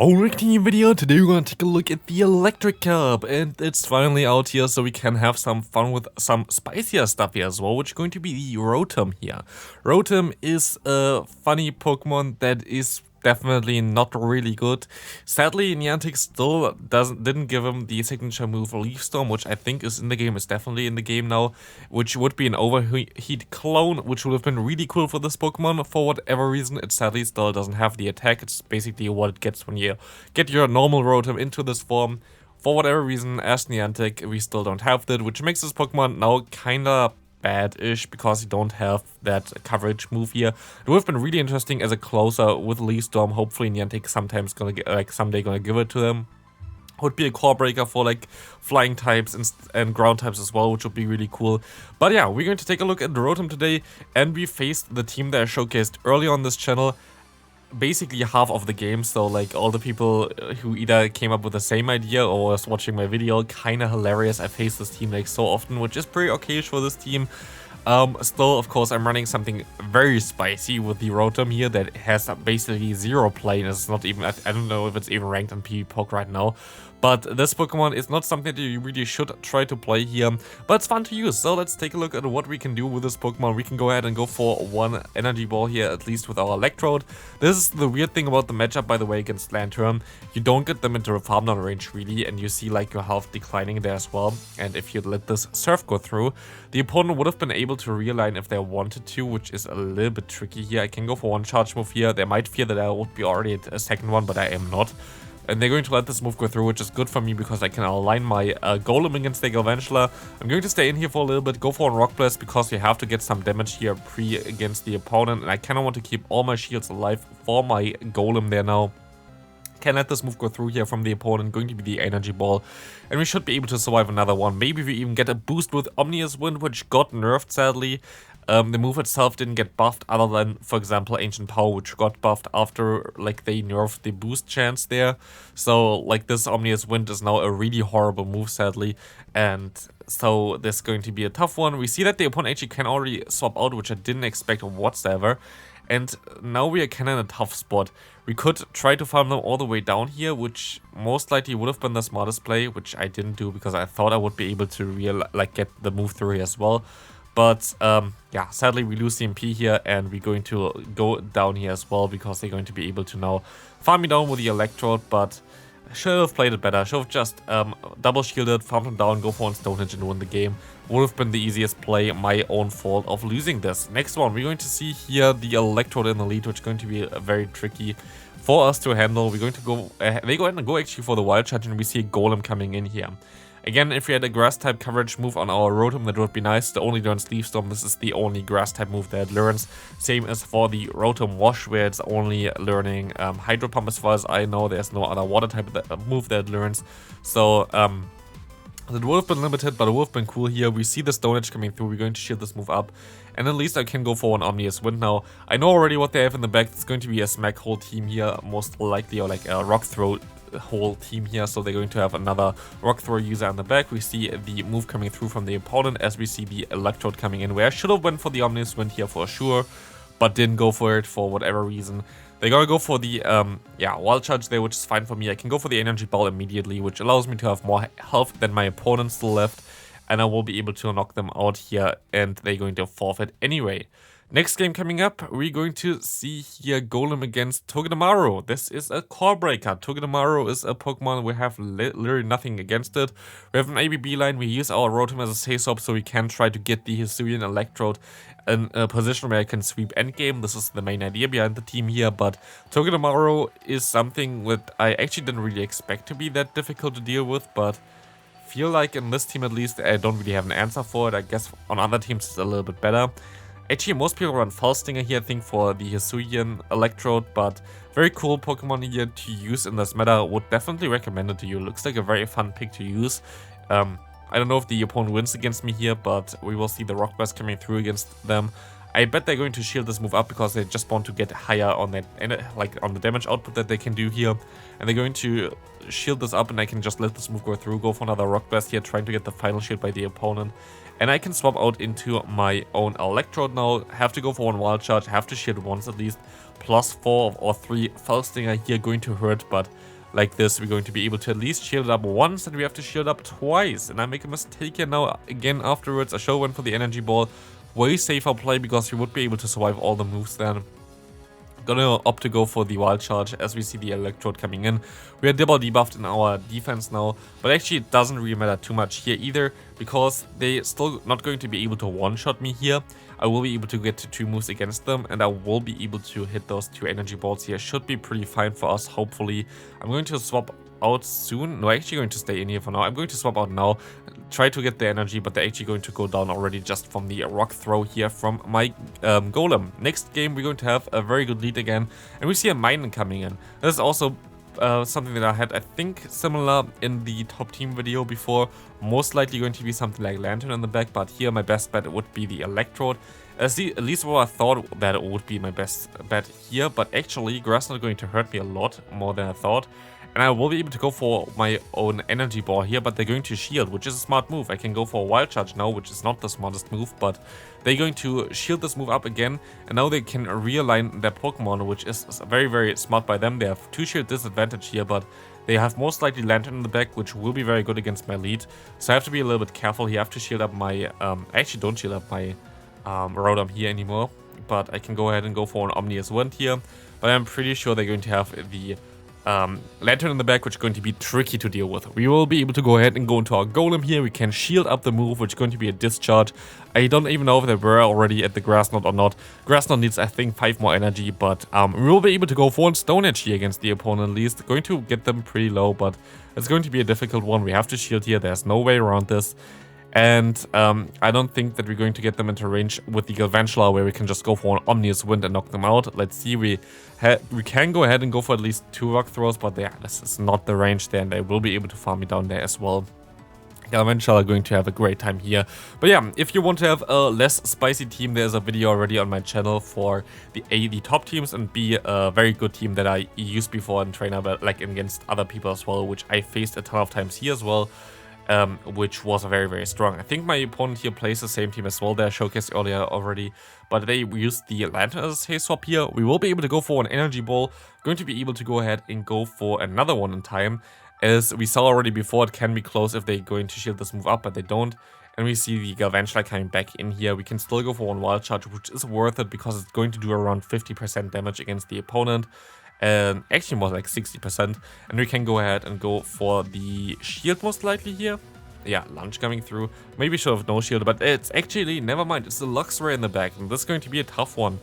Alright, new video. Today we're gonna take a look at the Electric Cup, and it's finally out here, so we can have some fun with some spicier stuff here as well, which is going to be the Rotom here. Rotom is a funny Pokemon that is definitely not really good. Sadly, Niantic still didn't give him the signature move Leaf Storm, which I think is in the game, is definitely in the game now, which would be an overheat clone, which would have been really cool for this Pokemon. For whatever reason, it sadly still doesn't have the attack. It's basically what it gets when you get your normal Rotom into this form. For whatever reason, as Niantic, we still don't have that, which makes this Pokemon now kinda bad-ish because you don't have that coverage move here. It would have been really interesting as a closer with Leaf Storm. Hopefully Niantic someday gonna give it to them. Would be a core breaker for like flying types and ground types as well, which would be really cool. But yeah, we're going to take a look at the Rotom today, and we faced the team that I showcased early on this channel. Basically half of the game, so like all the people who either came up with the same idea or was watching my video. Kinda hilarious. I face this team like so often, which is pretty okay-ish for this team. Still, of course, I'm running something very spicy with the Rotom here that has basically zero play, and it's not even, I don't know if it's even ranked on PvPoke right now. But this Pokemon is not something that you really should try to play here, but it's fun to use. So let's take a look at what we can do with this Pokemon. We can go ahead and go for one energy ball here, at least with our Electrode. This is the weird thing about the matchup, by the way, against Lantern. You don't get them into a farm down range really, and you see like your health declining there as well. And if you let this Surf go through, the opponent would have been able to realign if they wanted to, which is a little bit tricky here. I can go for one charge move here. They might fear that I would be already at a second one, but I am not. And they're going to let this move go through, which is good for me because I can align my Golem against the Galvantula. I'm going to stay in here for a little bit, go for a Rock Blast because we have to get some damage here against the opponent. And I kind of want to keep all my shields alive for my Golem there now. Can let this move go through here from the opponent, going to be the energy ball, and we should be able to survive another one. Maybe we even get a boost with Omnious Wind, which got nerfed sadly. The move itself didn't get buffed other than, for example, Ancient Power, which got buffed after like they nerfed the boost chance there. So like this Omnious Wind is now a really horrible move sadly, and so this is going to be a tough one. We see that the opponent actually can already swap out, which I didn't expect whatsoever. And now we are kind of in a tough spot. We could try to farm them all the way down here, which most likely would have been the smartest play, which I didn't do because I thought I would be able to get the move through here as well. But yeah, sadly we lose the MP here, and we're going to go down here as well because they're going to be able to now farm me down with the Electrode. But I should have played it better. I should have just double shielded, farmed him down, go for one Stonehenge and win the game. Would have been the easiest play. My own fault of losing this. Next one, we're going to see here the Electrode in the lead, which is going to be very tricky for us to handle. We're going to go, they go ahead and go actually for the Wild Charge, and we see a Golem coming in here. Again, if we had a grass type coverage move on our Rotom, that would be nice. The only learns Leaf Storm. This is the only grass type move that it learns. Same as for the Rotom Wash, where it's only learning Hydro Pump as far as I know. There's no other water type move that it learns. So it would have been limited, but it would have been cool here. We see the Stone Edge coming through. We're going to shield this move up. And at least I can go for an Omnious Wind now. I know already what they have in the back. It's going to be a Smack Hole team here, most likely, or like a Rock Throw whole team here. So they're going to have another Rock Throw user in the back. We see the move coming through from the opponent as we see the Electrode coming in, where I should have went for the Omnious Wind here for sure, but didn't go for it for whatever reason. They're gonna go for the Wild Charge there, which is fine for me. I can go for the Energy Ball immediately, which allows me to have more health than my opponent still left, and I will be able to knock them out here, and they're going to forfeit anyway. Next game coming up, we're going to see here Golem against Togedemaru. This is a core breaker. Togedemaru is a Pokemon we have literally nothing against it. We have an ABB line. We use our Rotom as a Say-Swap, so we can try to get the Hisuian Electrode in a position where I can sweep endgame. This is the main idea behind the team here, but Togedemaru is something that I actually didn't really expect to be that difficult to deal with, but feel like in this team at least I don't really have an answer for it. I guess on other teams it's a little bit better. Actually, most people run False Stinger here, I think, for the Hisuian Electrode, but very cool Pokemon here to use in this meta. Would definitely recommend it to you. Looks like a very fun pick to use. I don't know if the opponent wins against me here, but we will see the Rock Blast coming through against them. I bet they're going to shield this move up because they just want to get higher on that, like on the damage output that they can do here. And they're going to shield this up, and I can just let this move go through, go for another Rock Blast here, trying to get the final shield by the opponent. And I can swap out into my own Electrode now. Have to go for one Wild Charge, have to shield once at least. +4 or 3 False Stinger here going to hurt, but like this, we're going to be able to at least shield up once, and we have to shield up twice. And I make a mistake here now again afterwards. I should have went for the energy ball. Way safer play because we would be able to survive all the moves then. Gonna opt to go for the wild charge as we see the electrode coming in. We are double debuffed in our defense now, but actually it doesn't really matter too much here either, because they still not going to be able to one-shot me here. I will be able to get to 2 moves against them, and I will be able to hit those 2 energy balls here. Should be pretty fine for us, hopefully. I'm going to swap out soon. No, actually going to stay in here for now. I'm going to swap out now, try to get the energy, but they're actually going to go down already just from the rock throw here from my golem. Next game we're going to have a very good lead again, and we see a mine coming in. This is also something that I had, I think, similar in the top team video before. Most likely going to be something like Lantern in the back, but here my best bet would be the electrode. At least what I thought that it would be my best bet here, but actually grass not going to hurt me a lot more than I thought. And I will be able to go for my own energy ball here, but they're going to shield, which is a smart move. I can go for a wild charge now, which is not the smartest move, but they're going to shield this move up again. And now they can realign their Pokemon, which is very, very smart by them. They have 2 shield disadvantage here, but they have most likely Lantern in the back, which will be very good against my lead. So I have to be a little bit careful here. I have to shield up my... I actually don't shield up my Rotom here anymore, but I can go ahead and go for an Omnious Wind here. But I'm pretty sure they're going to have the... Lantern in the back, which is going to be tricky to deal with. We will be able to go ahead and go into our golem here. We can shield up the move, which is going to be a discharge. I don't even know if they were already at the grass knot or not. Grass knot needs, I think, 5 more energy, but we will be able to go for a Stone Edge here against the opponent at least. Going to get them pretty low, but it's going to be a difficult one. We have to shield here. There's no way around this. And I don't think that we're going to get them into range with the Galvantula, where we can just go for an Omnious Wind and knock them out. Let's see, we can go ahead and go for at least 2 rock throws, but yeah, this is not the range there, and they will be able to farm me down there as well. Galvantula are going to have a great time here. But yeah, if you want to have a less spicy team, there's a video already on my channel for the A, the top teams, and B, a very good team that I used before in trainer, but like against other people as well, which I faced a ton of times here as well. Which was very, very strong. I think my opponent here plays the same team as well that I showcased earlier already, but they used the Lantern as a safe swap here. We will be able to go for an energy ball, going to be able to go ahead and go for another one in time. As we saw already before, it can be close if they're going to shield this move up, but they don't. And we see the Galvantula coming back in here. We can still go for one wild charge, which is worth it because it's going to do around 50% damage against the opponent. And actually more like 60%. And we can go ahead and go for the shield most likely here. Yeah, lunge coming through. Maybe should have no shield, but it's actually, never mind, it's the Luxray in the back. And this is going to be a tough one.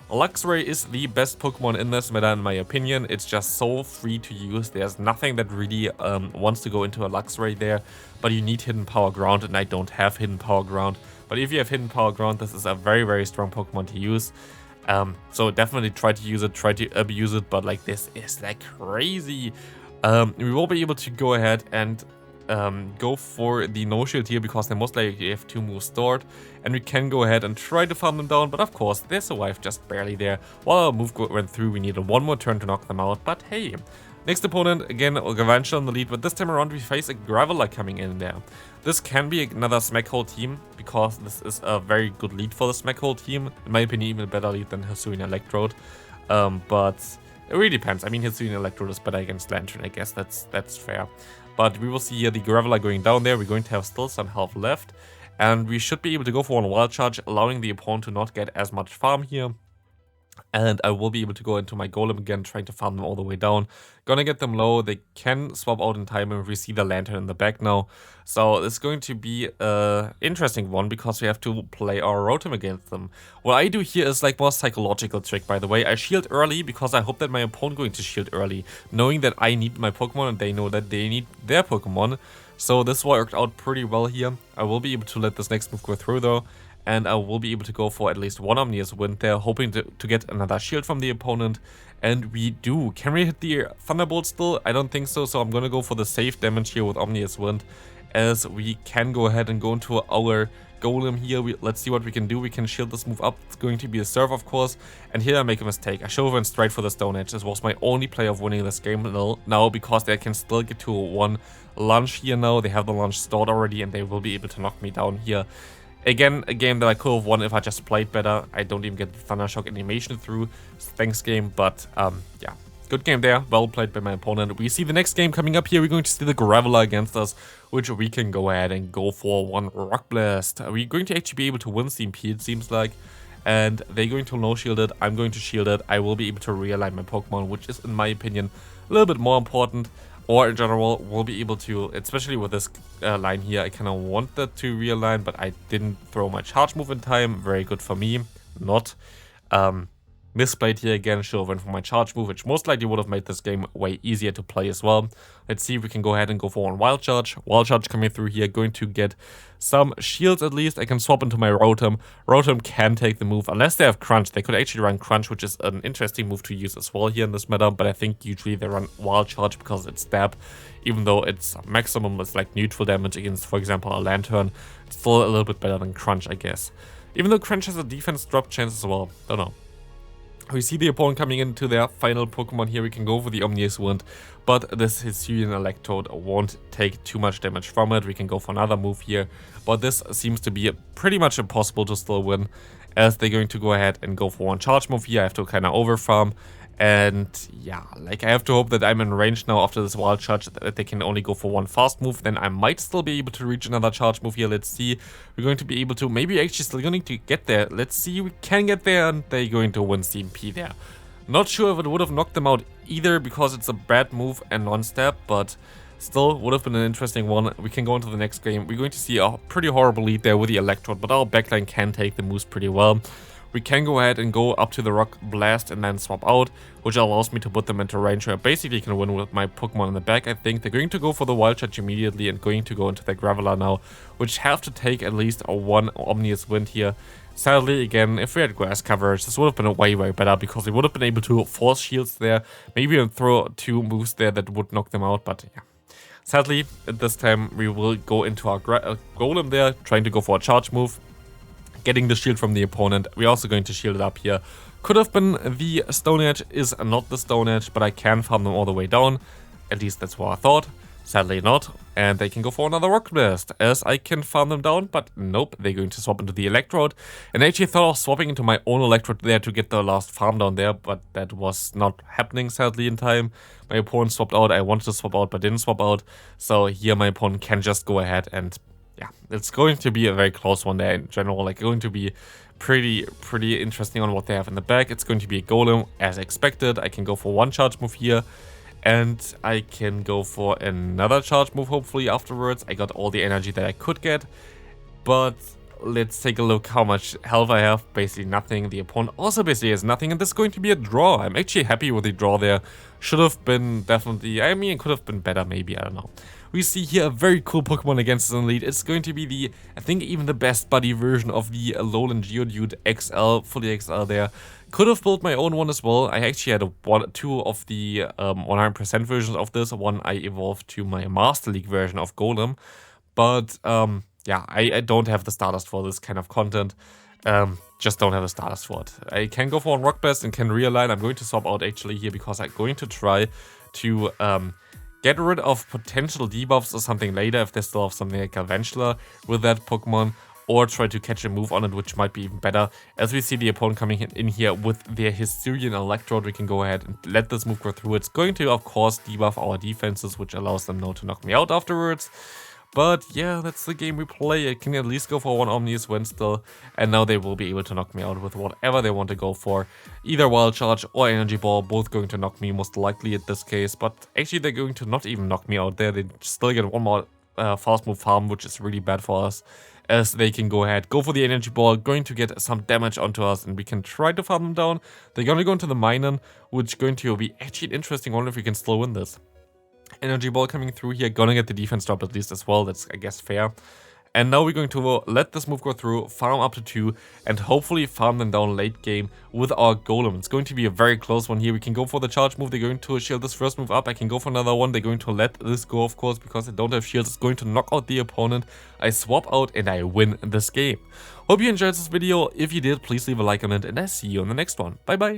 Luxray is the best Pokemon in this meta in my opinion. It's just so free to use. There's nothing that really wants to go into a Luxray there. But you need Hidden Power Ground, and I don't have Hidden Power Ground. But if you have Hidden Power Ground, this is a very, very strong Pokemon to use. So definitely try to use it, try to abuse it, but like this is like crazy. We will be able to go ahead and go for the no shield here because they most likely have 2 moves stored, and we can go ahead and try to farm them down, but of course they survived just barely there. While our move went through, we needed 1 more turn to knock them out, but hey. Next opponent, again, Galvantula in the lead, but this time around we face a Graveler coming in there. This can be another Smackhole team, because this is a very good lead for the Smackhole team. In my opinion, even a better lead than Hisuian Electrode. But it really depends. I mean, Hisuian Electrode is better against Lantern, I guess that's fair. But we will see here the Graveler going down there. We're going to have still some health left. And we should be able to go for one wild charge, allowing the opponent to not get as much farm here. And I will be able to go into my golem again, trying to farm them all the way down. Gonna get them low. They can swap out in time, and we see the Lantern in the back now. So it's going to be an interesting one because we have to play our Rotom against them. What I do here is like more psychological trick, by the way. I shield early because I hope that my opponent going to shield early, knowing that I need my Pokemon and they know that they need their Pokemon. So this worked out pretty well here. I will be able to let this next move go through though. And I will be able to go for at least one Omnious Wind there, hoping to get another shield from the opponent. And we do. Can we hit the Thunderbolt still? I don't think so, so I'm going to go for the safe damage here with Omnious Wind. As we can go ahead and go into our Golem here. Let's see what we can do. We can shield this move up. It's going to be a Surf, of course. And here I make a mistake. I should have went straight for the Stone Edge. This was my only play of winning this game now, because they can still get to one lunge here now. They have the lunge stored already, and they will be able to knock me down here. Again, a game that I could have won if I just played better. I don't even get the Thunder Shock animation through. Thanks game, but yeah. good game there. Well played by my opponent. We see the next game coming up here. We're going to see the Graveler against us, which we can go ahead and go for one Rock Blast. We're going to actually be able to win CMP, it seems like. And they're going to no-shield it. I'm going to shield it. I will be able to realign my Pokemon, which is, in my opinion, a little bit more important. Or in general, we'll be able to, especially with this line here, I kind of want that to realign, but I didn't throw my charge move in time. Very good for me. Not. Misplayed here again, should have went for my charge move, which most likely would have made this game way easier to play as well. Let's see if we can go ahead and go for one Wild Charge. Wild Charge coming through here, going to get some shields at least. I can swap into my Rotom. Rotom can take the move, unless they have Crunch. They could actually run Crunch, which is an interesting move to use as well here in this meta, but I think usually they run Wild Charge because it's stab. Even though its maximum is like neutral damage against, for example, a Lantern, it's still a little bit better than Crunch, I guess. Even though Crunch has a defense drop chance as well, don't know. We see the opponent coming into their final Pokemon here. We can go for the Omnius Wind, but this Hisuian Electrode won't take too much damage from it. We can go for another move here, but this seems to be pretty much impossible to still win, as they're going to go ahead and go for one charge move here. I have to kind of overfarm, and yeah, like I have to hope that I'm in range now after this Wild Charge, that they can only go for one fast move. Then I might still be able to reach another charge move here. Let's see. We're going to be able to, maybe actually still going to get there. Let's see, we can get there, and they're going to win CMP there. Not sure if it would have knocked them out either, because it's a bad move and non-stab, but still would have been an interesting one. We can go into the next game. We're going to see a pretty horrible lead there with the Electrode, but our backline can take the moves pretty well. We can go ahead and go up to the Rock Blast and then swap out, which allows me to put them into range where I basically can win with my Pokemon in the back. I think they're going to go for the Wild Charge immediately and going to go into the Graveler now, which have to take at least a one Omnius Wind here. Sadly, again, if we had grass coverage, this would have been way better, because we would have been able to force shields there, maybe even throw two moves there that would knock them out, but yeah. Sadly, at this time, we will go into our Golem there, trying to go for a charge move, getting the shield from the opponent. We're also going to shield it up here. Could have been the Stone Edge, is not the Stone Edge, but I can farm them all the way down. At least that's what I thought. Sadly not. And they can go for another Rock Blast, as I can farm them down, but nope, they're going to swap into the Electrode. And I actually thought of swapping into my own Electrode there to get the last farm down there, but that was not happening sadly in time. My opponent swapped out. I wanted to swap out, but didn't swap out. So here my opponent can just go ahead and yeah, it's going to be a very close one there in general. Like, going to be pretty interesting on what they have in the back. It's going to be a Golem, as expected. I can go for one charge move here, and I can go for another charge move hopefully afterwards. I got all the energy that I could get, but let's take a look how much health I have. Basically nothing. The opponent also basically has nothing, and this is going to be a draw. I'm actually happy with the draw there. Should have been definitely, I mean, it could have been better maybe, I don't know. We see here a very cool Pokemon against us in lead. It's going to be the, I think, even the best buddy version of the Alolan Geodude XL, fully XL there. Could have built my own one as well. I actually had two of the 100% versions of this. One I evolved to my Master League version of Golem. But yeah, I don't have the starters for this kind of content. Just don't have the starters for it. I can go for one Rock Blast and can realign. I'm going to swap out actually here, because I'm going to try to get rid of potential debuffs or something later if they still have something like Galvantula with that Pokemon, or try to catch a move on it, which might be even better. As we see the opponent coming in here with their Hisuian Electrode, we can go ahead and let this move go through. It's going to, of course, debuff our defenses, which allows them now to knock me out afterwards. But yeah, that's the game we play. I can at least go for one Omnius Wind still, and now they will be able to knock me out with whatever they want to go for. Either Wild Charge or Energy Ball, both going to knock me most likely at this case, but actually they're going to not even knock me out there. They still get one more fast move farm, which is really bad for us, as they can go ahead, go for the Energy Ball, going to get some damage onto us, and we can try to farm them down. They're going to go into the Minun, which is going to be actually an interesting one if we can still win this. Energy Ball coming through here, gonna get the defense drop at least as well, that's I guess fair. And now we're going to let this move go through, farm up to 2, and hopefully farm them down late game with our Golem. It's going to be a very close one here. We can go for the charge move, they're going to shield this first move up, I can go for another one, they're going to let this go of course, because I don't have shields. It's going to knock out the opponent, I swap out and I win this game. Hope you enjoyed this video. If you did, please leave a like on it, and I see you on the next one. Bye bye.